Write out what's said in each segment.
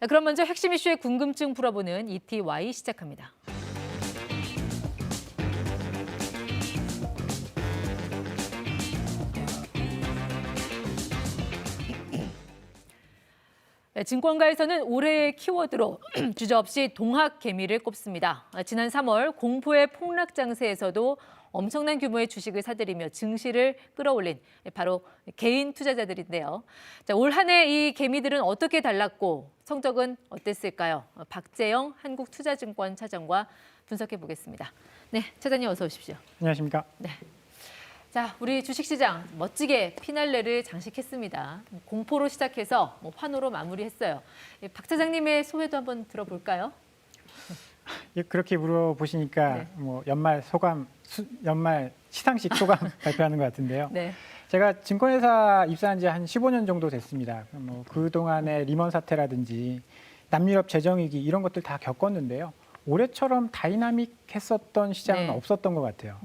그럼 먼저 핵심 이슈의 궁금증 풀어보는 ETY 시작합니다. 증권가에서는 올해의 키워드로 주저없이 동학개미를 꼽습니다. 지난 3월 공포의 폭락 장세에서도 엄청난 규모의 주식을 사들이며 증시를 끌어올린 바로 개인 투자자들인데요. 올 한 해 이 개미들은 어떻게 달랐고 성적은 어땠을까요? 박재영 한국투자증권 차장과 분석해 보겠습니다. 네, 차장님 어서 오십시오. 안녕하십니까? 네. 자, 우리 주식시장 멋지게 피날레를 장식했습니다. 공포로 시작해서 환호로 마무리했어요. 박 차장님의 소회도 한번 들어볼까요? 그렇게 물어보시니까 네. 연말 소감, 연말 시상식 소감 발표하는 것 같은데요. 네. 제가 증권회사 입사한 지 한 15년 정도 됐습니다. 그동안의 리먼 사태라든지 남유럽 재정위기 이런 것들 다 겪었는데요. 올해처럼 다이나믹했었던 시장은 네. 없었던 것 같아요.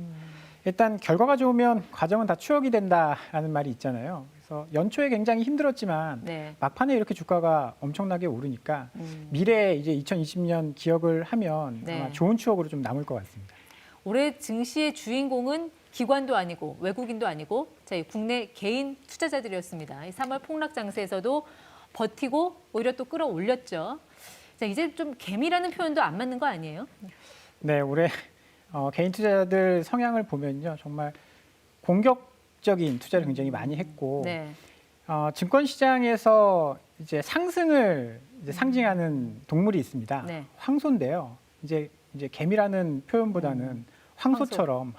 일단 결과가 좋으면 과정은 다 추억이 된다라는 말이 있잖아요. 그래서 연초에 굉장히 힘들었지만 네. 막판에 이렇게 주가가 엄청나게 오르니까 미래에 이제 2020년 기억을 하면 네. 아마 좋은 추억으로 좀 남을 것 같습니다. 올해 증시의 주인공은 기관도 아니고 외국인도 아니고 저희 국내 개인 투자자들이었습니다. 3월 폭락 장세에서도 버티고 오히려 또 끌어올렸죠. 자, 이제 좀 개미라는 표현도 안 맞는 거 아니에요? 네, 올해 개인 투자자들 성향을 보면요, 정말 공격적인 투자를 굉장히 많이 했고, 네. 증권 시장에서 이제 상승을 이제 상징하는 동물이 있습니다. 네. 황소인데요. 이제 개미라는 표현보다는 황소처럼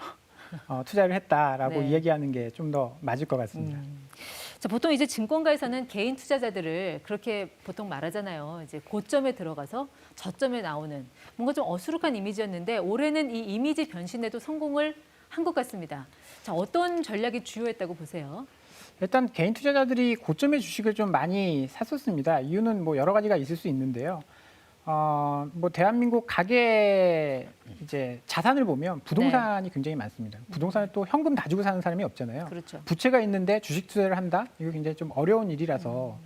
투자를 했다라고 네. 이야기하는 게 좀 더 맞을 것 같습니다. 자, 보통 이제 증권가에서는 개인 투자자들을 그렇게 보통 말하잖아요. 이제 고점에 들어가서 저점에 나오는 뭔가 좀 어수룩한 이미지였는데 올해는 이 이미지 변신에도 성공을 한 것 같습니다. 자, 어떤 전략이 주요했다고 보세요? 일단 개인 투자자들이 고점의 주식을 좀 많이 샀었습니다. 이유는 여러 가지가 있을 수 있는데요. 대한민국 가계 이제 자산을 보면 부동산이 굉장히 많습니다. 부동산을 또 현금 다 주고 사는 사람이 없잖아요. 그렇죠. 부채가 있는데 주식 투자를 한다? 이거 굉장히 좀 어려운 일이라서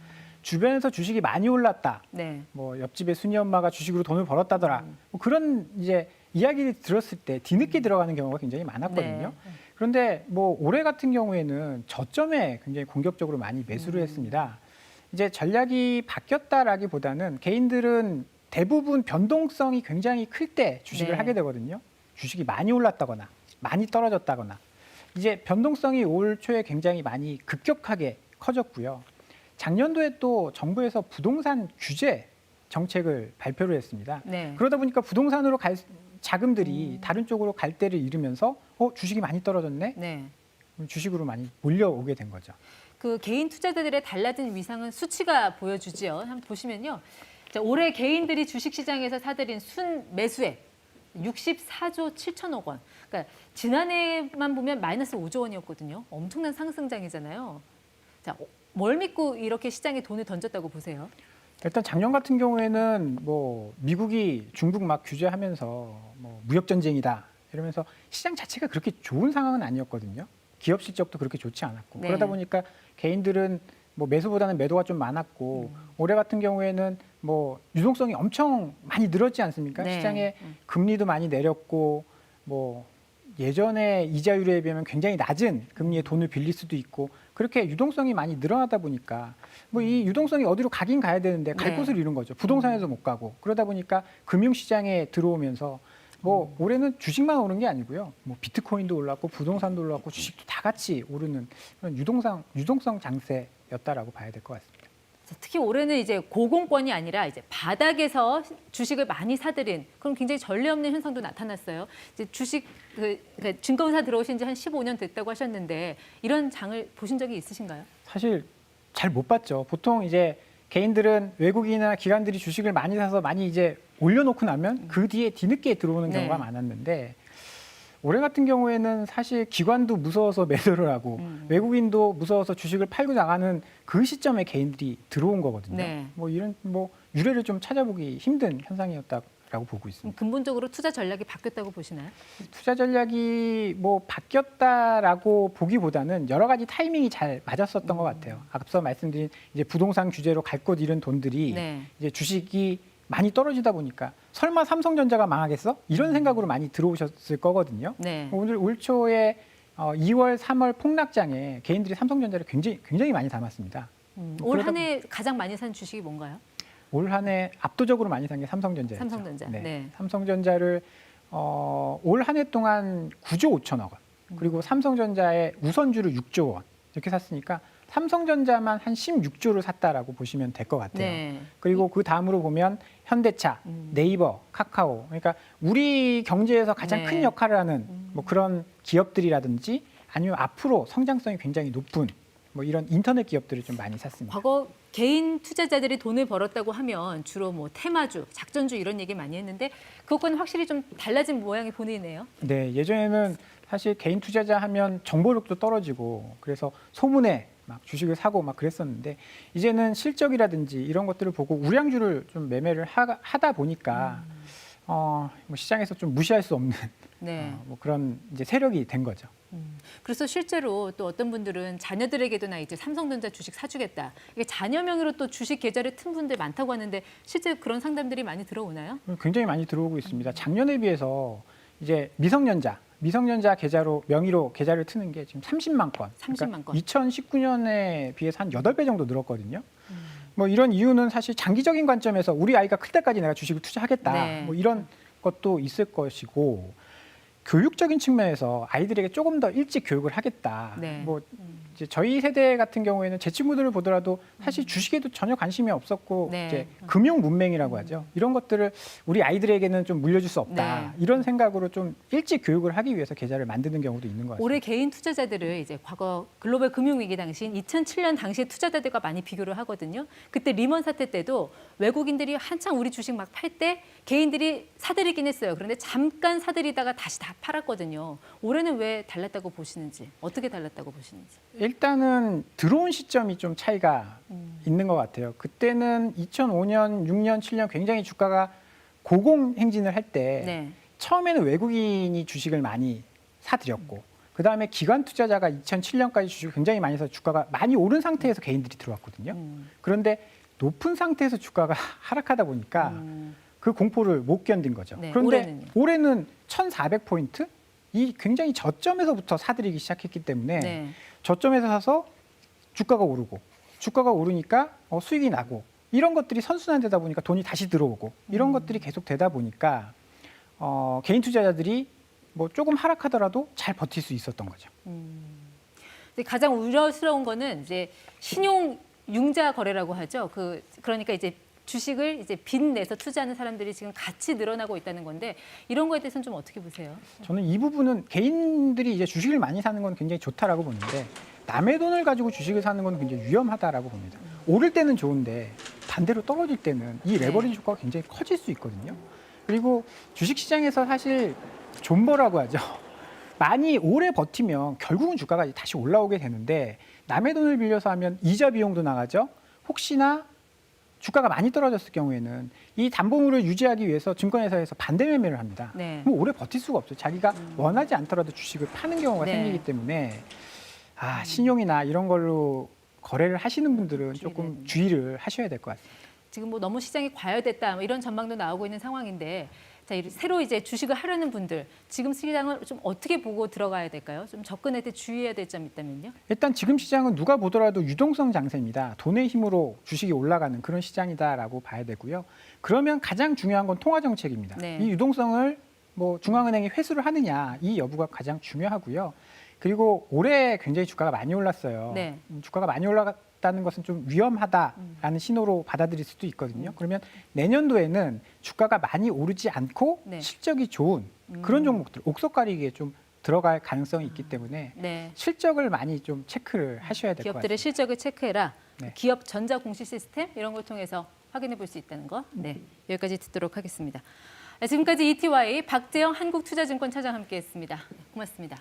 주변에서 주식이 많이 올랐다. 네. 옆집에 순이 엄마가 주식으로 돈을 벌었다더라. 그런 이제 이야기를 들었을 때 뒤늦게 들어가는 경우가 굉장히 많았거든요. 네. 그런데 올해 같은 경우에는 저점에 굉장히 공격적으로 많이 매수를 했습니다. 이제 전략이 바뀌었다라기보다는 개인들은 대부분 변동성이 굉장히 클 때 주식을 네. 하게 되거든요. 주식이 많이 올랐다거나 많이 떨어졌다거나. 이제 변동성이 올 초에 굉장히 많이 급격하게 커졌고요. 작년도에 또 정부에서 부동산 규제 정책을 발표를 했습니다. 네. 그러다 보니까 부동산으로 갈 자금들이 다른 쪽으로 갈 데를 잃으면서 주식이 많이 떨어졌네? 네. 그럼 주식으로 많이 몰려오게 된 거죠. 그 개인 투자자들의 달라진 위상은 수치가 보여주지요. 한번 보시면요. 자, 올해 개인들이 주식시장에서 사들인 순 매수액 64조 7천억 원. 그러니까 지난해만 보면 마이너스 5조 원이었거든요. 엄청난 상승장이잖아요. 자, 뭘 믿고 이렇게 시장에 돈을 던졌다고 보세요? 일단 작년 같은 경우에는 미국이 중국 막 규제하면서 무역 전쟁이다 이러면서 시장 자체가 그렇게 좋은 상황은 아니었거든요. 기업 실적도 그렇게 좋지 않았고 네. 그러다 보니까 개인들은 매수보다는 매도가 좀 많았고 올해 같은 경우에는 유동성이 엄청 많이 늘었지 않습니까? 네. 시장에 금리도 많이 내렸고 예전에 이자율에 비하면 굉장히 낮은 금리에 돈을 빌릴 수도 있고 그렇게 유동성이 많이 늘어나다 보니까 이 유동성이 어디로 가긴 가야 되는데 갈 네. 곳을 잃은 거죠. 부동산에도 못 가고 그러다 보니까 금융시장에 들어오면서 올해는 주식만 오른 게 아니고요. 비트코인도 올랐고 부동산도 올랐고 주식도 다 같이 오르는 그런 유동성 장세였다라고 봐야 될 것 같습니다. 특히 올해는 이제 고공권이 아니라 이제 바닥에서 주식을 많이 사들인 그런 굉장히 전례 없는 현상도 나타났어요. 이제 주식 증권사 들어오신 지 한 15년 됐다고 하셨는데 이런 장을 보신 적이 있으신가요? 사실 잘 못 봤죠. 보통 이제 개인들은 외국인이나 기관들이 주식을 많이 사서 많이 이제 올려놓고 나면 그 뒤에 뒤늦게 들어오는 네. 경우가 많았는데 올해 같은 경우에는 사실 기관도 무서워서 매도를 하고 외국인도 무서워서 주식을 팔고 나가는 그 시점에 개인들이 들어온 거거든요. 네. 이런 유래를 좀 찾아보기 힘든 현상이었다 있다라고 보고 있습니다. 근본적으로 투자 전략이 바뀌었다고 보시나요? 투자 전략이 뭐 바뀌었다라고 보기보다는 여러 가지 타이밍이 잘 맞았었던 것 같아요. 앞서 말씀드린 이제 부동산 규제로 갈 곳 잃은 돈들이 네. 이제 주식이 많이 떨어지다 보니까 설마 삼성전자가 망하겠어? 이런 생각으로 많이 들어오셨을 거거든요. 네. 오늘 올 초에 2월, 3월 폭락장에 개인들이 삼성전자를 굉장히 많이 담았습니다. 올 한 해 가장 많이 산 주식이 뭔가요? 올 한 해 압도적으로 많이 산 게 삼성전자였죠. 삼성전자. 네. 삼성전자를 올 한 해 동안 9조 5천억 원, 그리고 삼성전자의 우선주를 6조 원 이렇게 샀으니까 삼성전자만 한 16조를 샀다라고 보시면 될 것 같아요. 네. 그리고 그 다음으로 보면 현대차, 네이버, 카카오, 그러니까 우리 경제에서 가장 네. 큰 역할을 하는 뭐 그런 기업들이라든지 아니면 앞으로 성장성이 굉장히 높은 뭐 이런 인터넷 기업들을 좀 많이 샀습니다. 과거 개인 투자자들이 돈을 벌었다고 하면 주로 뭐 테마주, 작전주 이런 얘기 많이 했는데 그것과는 확실히 좀 달라진 모양이 보이네요. 네, 예전에는 사실 개인 투자자 하면 정보력도 떨어지고 그래서 소문에 막 주식을 사고 막 그랬었는데 이제는 실적이라든지 이런 것들을 보고 우량주를 좀 매매를 하다 보니까 뭐 시장에서 좀 무시할 수 없는 네. 뭐 그런 이제 세력이 된 거죠. 그래서 실제로 또 어떤 분들은 자녀들에게도 나 이제 삼성전자 주식 사주겠다. 이게 자녀 명의로 또 주식 계좌를 튼 분들 많다고 하는데 실제 그런 상담들이 많이 들어오나요? 굉장히 많이 들어오고 있습니다. 작년에 비해서 이제 미성년자 계좌로 명의로 계좌를 트는 게 지금 30만 건. 30만 건. 2019년에 비해서 한 8배 정도 늘었거든요. 뭐 이런 이유는 사실 장기적인 관점에서 우리 아이가 클 때까지 내가 주식을 투자하겠다. 네. 뭐 이런 것도 있을 것이고 교육적인 측면에서 아이들에게 조금 더 일찍 교육을 하겠다. 네. 뭐 이제 저희 세대 같은 경우에는 제 친구들을 보더라도 사실 주식에도 전혀 관심이 없었고 네. 이제 금융 문맹이라고 하죠. 이런 것들을 우리 아이들에게는 좀 물려줄 수 없다. 네. 이런 생각으로 좀 일찍 교육을 하기 위해서 계좌를 만드는 경우도 있는 것 같습니다. 올해 개인 투자자들을 이제 과거 글로벌 금융위기 당시인 2007년 당시의 투자자들과 많이 비교를 하거든요. 그때 리먼 사태 때도 외국인들이 한창 우리 주식 막 팔 때 개인들이 사들이긴 했어요. 그런데 잠깐 사들이다가 다시 다 팔았거든요. 올해는 왜 달랐다고 보시는지, 어떻게 달랐다고 보시는지. 일단은 들어온 시점이 좀 차이가 있는 것 같아요. 그때는 2005년, 6년, 7년 굉장히 주가가 고공행진을 할 때 네. 처음에는 외국인이 주식을 많이 사들였고 그다음에 기관 투자자가 2007년까지 주식을 굉장히 많이 사서 주가가 많이 오른 상태에서 개인들이 들어왔거든요. 그런데 높은 상태에서 주가가 하락하다 보니까 그 공포를 못 견딘 거죠. 네, 그런데 올해는 1,400포인트? 이 굉장히 저점에서부터 사들이기 시작했기 때문에 네. 저점에서 사서 주가가 오르고 주가가 오르니까 수익이 나고 이런 것들이 선순환되다 보니까 돈이 다시 들어오고 이런 것들이 계속 되다 보니까 개인 투자자들이 뭐 조금 하락하더라도 잘 버틸 수 있었던 거죠. 근데 가장 우려스러운 거는 이제 신용 융자 거래라고 하죠. 그러니까 이제 주식을 이제 빚 내서 투자하는 사람들이 지금 같이 늘어나고 있다는 건데 이런 거에 대해서는 좀 어떻게 보세요? 저는 이 부분은 개인들이 이제 주식을 많이 사는 건 굉장히 좋다라고 보는데 남의 돈을 가지고 주식을 사는 건 굉장히 위험하다라고 봅니다. 오를 때는 좋은데 반대로 떨어질 때는 이 레버리지 효과가 굉장히 커질 수 있거든요. 그리고 주식 시장에서 사실 존버라고 하죠. 많이 오래 버티면 결국은 주가가 다시 올라오게 되는데 남의 돈을 빌려서 하면 이자 비용도 나가죠. 혹시나 주가가 많이 떨어졌을 경우에는 이 담보물을 유지하기 위해서 증권회사에서 반대 매매를 합니다. 네. 그럼 오래 버틸 수가 없어요. 자기가 원하지 않더라도 주식을 파는 경우가 네. 생기기 때문에 신용이나 이런 걸로 거래를 하시는 분들은 조금 주의를 하셔야 될 것 같습니다. 지금 뭐 너무 시장이 과열됐다 뭐 이런 전망도 나오고 있는 상황인데 자, 새로 이제 주식을 하려는 분들 지금 시장을 좀 어떻게 보고 들어가야 될까요? 좀 접근할 때 주의해야 될 점이 있다면요? 일단 지금 시장은 누가 보더라도 유동성 장세입니다. 돈의 힘으로 주식이 올라가는 그런 시장이다라고 봐야 되고요. 그러면 가장 중요한 건 통화 정책입니다. 네. 이 유동성을 뭐 중앙은행이 회수를 하느냐 이 여부가 가장 중요하고요. 그리고 올해 굉장히 주가가 많이 올랐어요. 네. 주가가 많이 올랐다는 것은 좀 위험하다라는 신호로 받아들일 수도 있거든요. 그러면 내년도에는 주가가 많이 오르지 않고 네. 실적이 좋은 그런 종목들, 옥석 가리기에 좀 들어갈 가능성이 있기 때문에 네. 실적을 많이 좀 체크를 하셔야 될 것 같습니다. 기업들의 실적을 체크해라. 네. 기업 전자 공시 시스템 이런 걸 통해서 확인해 볼 수 있다는 거. 네. 여기까지 듣도록 하겠습니다. 지금까지 ETY 박재영 한국투자증권 차장 함께했습니다. 고맙습니다.